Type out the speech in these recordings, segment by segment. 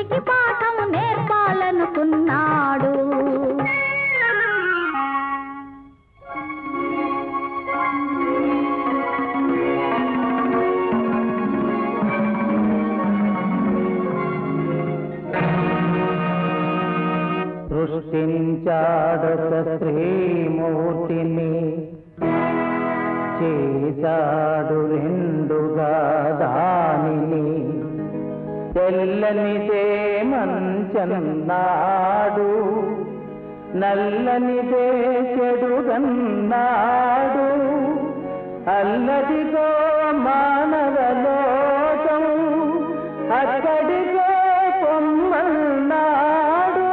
మనిషికి పాఠం నేర్పాలనుకున్నాడు. సృష్టించాడొక స్త్రీమూర్తిని, చేశాడు రెండుగా దానిని, తెల్లనిదే మంచన్నాడు, నల్లనిదే చెడుగన్నాడు. అల్లదిగో మానవలోకం, అక్కడిగో పొమ్మన్నాడు.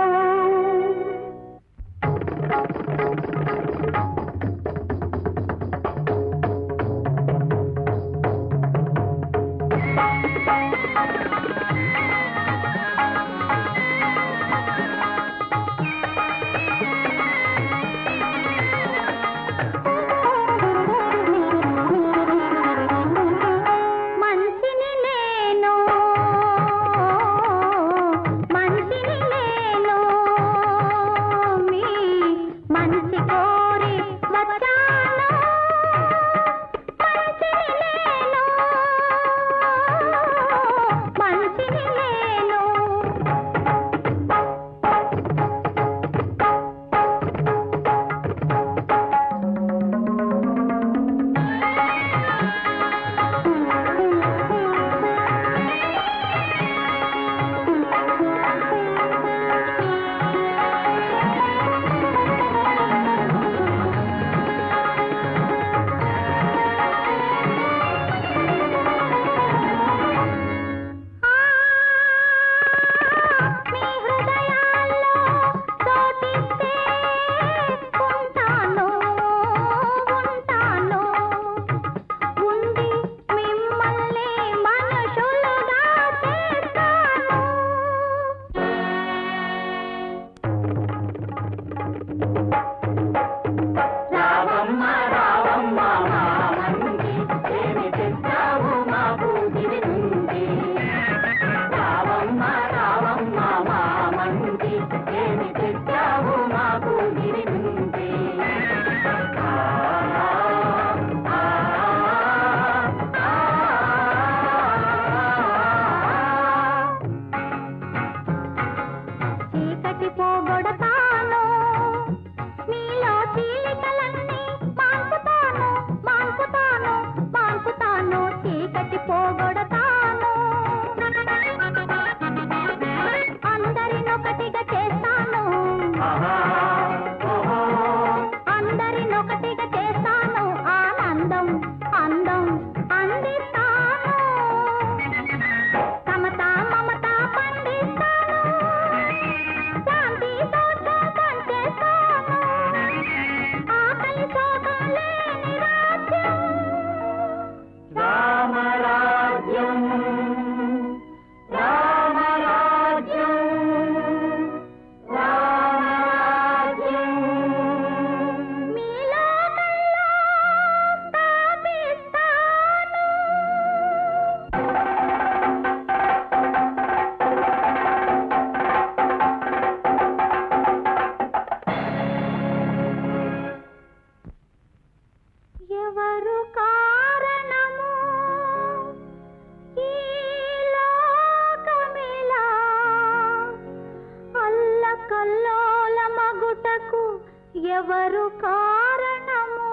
ఎవరు కారణము?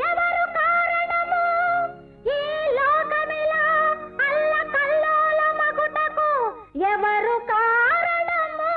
ఎవరు కారణము ఈ లోకమిలా అల్లకల్లోలమగుటకు? ఎవరు కారణము?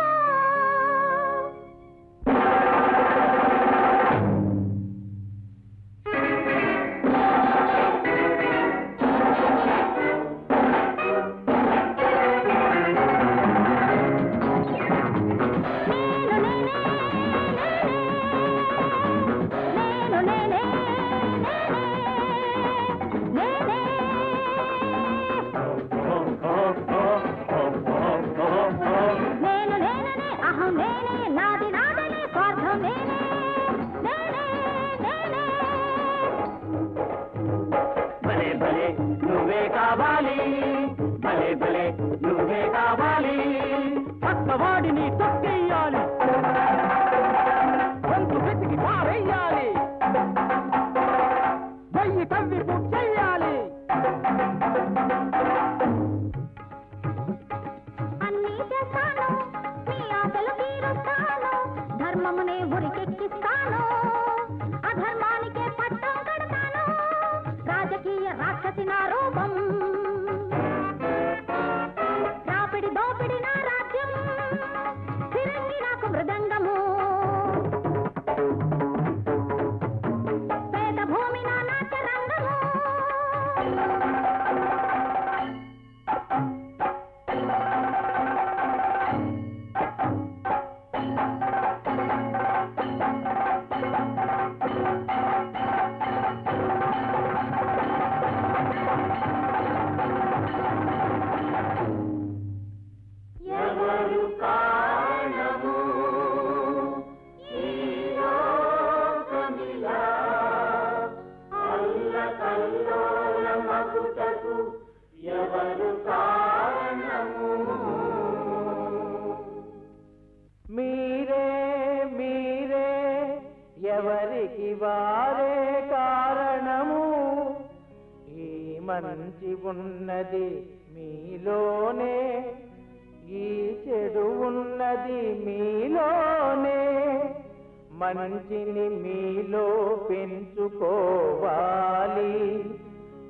తవ్వి బుక్ చెయ్యాలి. అన్నీ చేస్తాను, మీ ఆశలు తీరుస్తాను, ధర్మమునే ఉరికెక్కిస్తాను, అధర్మానికే పట్టం కడతాను, రాజకీయ రాక్షసి నా రూపం, రాపిడి దోపిడి నా రాజ్యం, ఫిరంగి నాకు మృదంగము, పేద భూమి నా నాట్య రంగము. మీరే మీరే ఎవరికి వారే కారణము, ఈ మంచి ఉన్నది మీలోనే, ఈ చెడు ఉన్నది మీలోనే, మంచిని మీలో పెంచుకోవాలి,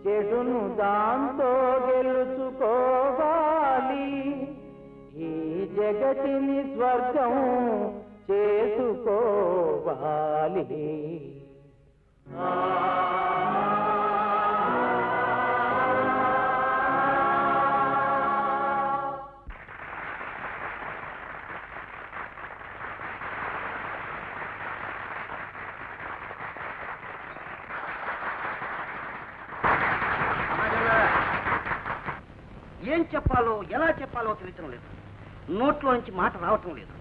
చెడును దాంతో గెలుచుకోవాలి, ఈ జగతిని స్వర్గం చేసుకోవాలి. ఏం చెప్పాలో ఎలా చెప్పాలో తెలియటం లేదు, నోట్లో నుంచి మాట రావటం లేదు.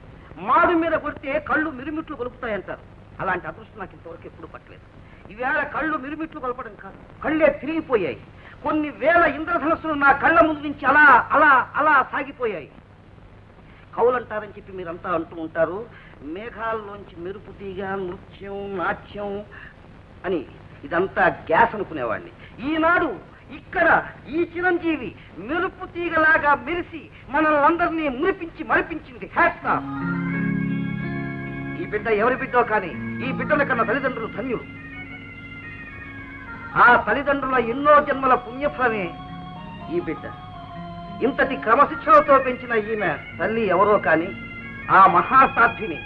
మాడు మీద కొడితే కళ్ళు మిరుమిట్లు కొలుపుతాయంటారు, అలాంటి అదృష్టం నాకు ఇంతవరకు ఎప్పుడు పట్టలేదు. ఈవేళ కళ్ళు మిరుమిట్లు కొలపడం కాదు, కళ్ళే తిరిగిపోయాయి. కొన్ని వేల ఇంద్రధనస్సులు నా కళ్ళ ముందు నుంచి అలా అలా అలా సాగిపోయాయి. కవులంటారని చెప్పి మీరంతా అంటూ ఉంటారు, మేఘాల్లోంచి మెరుపు తీగ, నృత్యం, నాట్యం అని. ఇదంతా గ్యాస్ అనుకునేవాడిని. ఈనాడు ఇక్కడ ఈ చిరంజీవి మెరుపు తీగలాగా మెరిసి మనల్ని అందరినీ మురిపించి మరిపించింది. Hats off. ఈ బిడ్డ ఎవరి బిడ్డో కానీ ఈ బిడ్డల కన్నా తల్లిదండ్రులు ధన్యులు. ఆ తల్లిదండ్రుల ఎన్నో జన్మల పుణ్యఫలమే ఈ బిడ్డ. ఇంతటి క్రమశిక్షణతో పెంచిన ఈమె తల్లి ఎవరో కానీ ఆ మహాసాధ్విని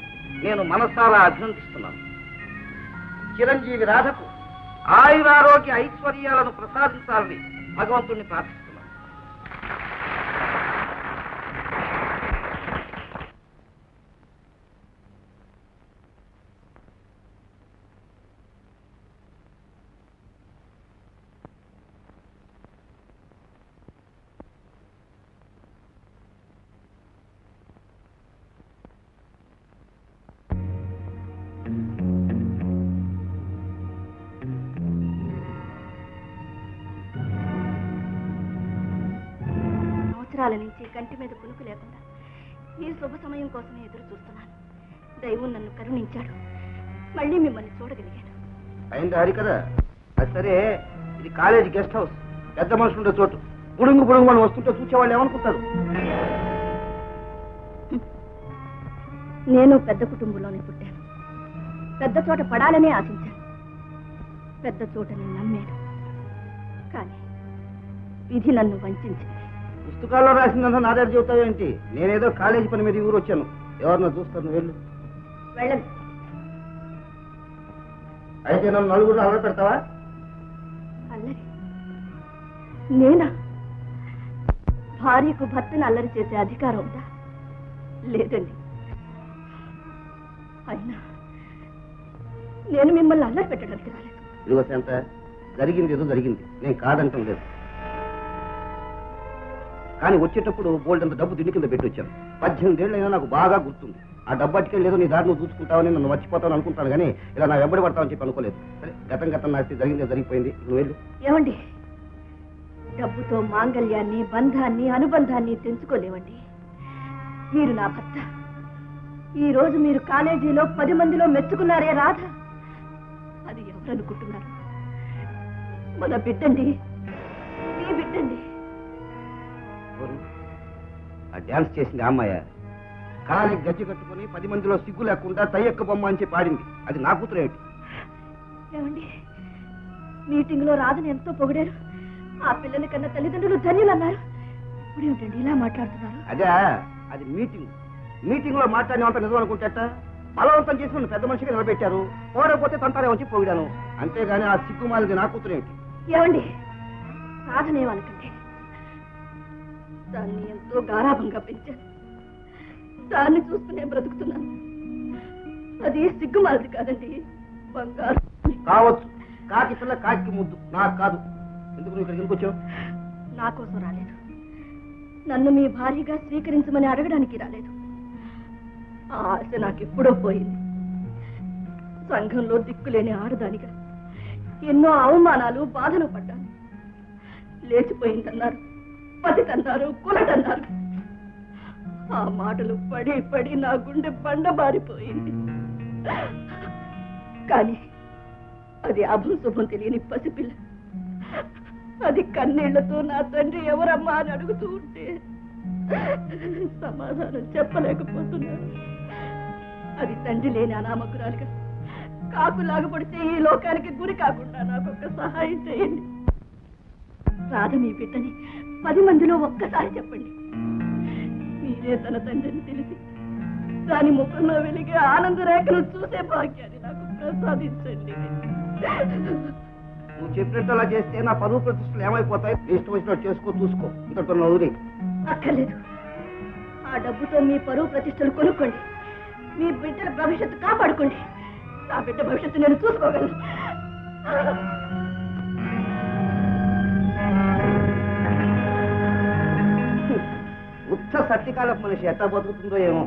నేను మనసారా అభినందిస్తున్నాను. చిరంజీవి రాధకు ఆయురారోగ్య ఐశ్వర్యాలను ప్రసాదించాలని భగవంతుణ్ణి ప్రార్థిస్తున్నాను. సంవత్సరాల నుంచి కంటి మీద కునుకు లేకుండా ఈ శుభ సమయం కోసమే ఎదురు చూస్తున్నాను. దైవం నన్ను కరుణించాడు, మళ్ళీ మిమ్మల్ని చూడగలిగాను. అయింది హరి కదా. అది సరే, ఇది కాలేజీ గెస్ట్ హౌస్, పెద్ద మనుషులు ఉండే చోటు. బుడుంగు బుడుంగు మనం వస్తుంటే చూసేవాళ్ళు ఏమనుకుంటారు? నేను పెద్ద కుటుంబంలోనే పుట్టాను, పెద్ద చోట పడాలనే ఆశించాను, పెద్ద చోటని నమ్మాను. కానీ విధి నన్ను వంచింది. పుస్తకాల్లో రాసిందంతా నా దగ్గర చెబుతావు ఏంటి? నేనేదో కాలేజీ పని మీద ఊరు వచ్చాను. ఎవరన్నా చూస్తారు, నువ్వు వెళ్ళు. వెళ్ళను. అయితే నన్ను నలుగురు అల్లరి పెడతావా? అల్లరి నేనా? భార్యకు భర్తను అల్లరి చేసే అధికారం ఉందా? లేదండి. అయినా నేను మిమ్మల్ని అల్లరి పెట్టడానికి రాలేదు. ఇదిగో శాంత, జరిగింది ఏదో జరిగింది, నేను కాదంటం లేదు. కానీ వచ్చేటప్పుడు బోల్డంత డబ్బు దిండి కింద పెట్టి వచ్చాను. 18 ఏళ్ళైనా నాకు బాగా గుర్తుంది. ఆ డబ్బు అట్టుకెళ్ళి లేదో నీ దారి నువ్వు చూసుకుంటావని, నన్ను మర్చిపోతాను అనుకుంటాను, కానీ ఇలా నా వెంబడి పడతావని చెప్పి అనుకోలేదు. సరే, గతం నాస్తే జరిగిందే జరిగిపోయింది, నువ్వు వెళ్ళు. ఏమండి, డబ్బుతో మాంగళ్యాన్ని, బంధాన్ని, అనుబంధాన్ని తెంచుకోలేవండి. మీరు నా భర్త. ఈ రోజు మీరు కాలేజీలో 10 మందిలో మెచ్చుకున్నారే రాధ, అది ఎవరనుకుంటున్నారు? మన బిడ్డండి, మీ బిడ్డండి. ఆ డ్యాన్స్ చేసింది ఆ అమ్మాయ. కాలికి గజ్జి కట్టుకుని 10 మందిలో సిగ్గు లేకుండా తయ్యక్క బొమ్మ అని చెప్పి పాడింది. అది నా కూతురు ఏమిటి? ఏమండి, మీటింగ్ లో రాజుని ఎంతో పొగిడారు. ఆ పిల్లని కన్నా తల్లిదండ్రులు ధన్యులు అన్నారు. ఇప్పుడు ఏమిటండి ఇలా మాట్లాడుతున్నారు? అదే, అది మీటింగ్ లో మాట్లాడినంత నిజం అనుకుంటేట బలవంతం చేసి నన్ను పెద్ద మనిషిగా నిలబెట్టారు. పోరపోతే తంతారే వచ్చి పొగిడాను. అంతేగాని ఆ సిగ్గుమాలిది నా కూతురు ఏమిటి? ఏమండి, రాధనేమనకండి. దాన్ని ఎంతో గారాభంగా పెంచాను. దాన్ని చూసుకునే బ్రతుకుతున్నాను. అది సిగ్గుమాలది కాదండి, బంగారు. కావచ్చు, కాకి పిల్ల కాకి ముద్దు, నాకు కాదు. ఎందుకు నువ్వు ఇక్కడికి ఎందుకు వచ్చావు? నా కోసం రాలేదు. నన్ను మీ భార్యగా స్వీకరించమని అడగడానికి రాలేదు. ఆ ఆశ నాకెప్పుడో పోయింది. సంఘంలో దిక్కులేని ఆడదానిగా ఎన్నో అవమానాలు, బాధలు పడ్డాను. లేచిపోయిందన్నారు, పతితన్నారు, కులటన్నారు. ఆ మాటలు పడి పడి నా గుండె బండబారిపోయింది. కానీ అది అభం శుభం తెలియని పసిపిల్ల. అది కన్నీళ్లతో నా తండ్రి ఎవరమ్మా అని అడుగుతూ ఉంటే సమాధానం చెప్పలేకపోతున్నాను. అది తండ్రి లేని అనామకురాలుగా కాకులాగా పడితే ఈ లోకానికి గురి కాకుండా నాకు ఒక్క సహాయం చేయండి. రాధ మీ బిడ్డని 10 మందిలో ఒక్కసారి చెప్పండి. మీరే తన తండ్రిని తెలిసి దాని ముఖంలో వెలిగే ఆనంద రేఖలు చూసే భాగ్యాన్ని నాకు ప్రసాదించండి. నువ్వు చెప్పినట్టు అలా చేస్తే నా పరువు ప్రతిష్టలు ఏమైపోతాయి? ఇష్టం వచ్చినట్టు చేసుకో, చూసుకో. ఇంతటితో నా ఊరి అక్కర్లేదు. ఆ డబ్బుతో మీ పరువు ప్రతిష్టలు కొనుక్కోండి. మీ బిడ్డల భవిష్యత్తు కాపాడుకోండి. నా బిడ్డ భవిష్యత్తు నేను చూసుకోగలను. ఉత్త సత్యకాల మనిషి ఎట్లా బతుకుతుందో ఏమో.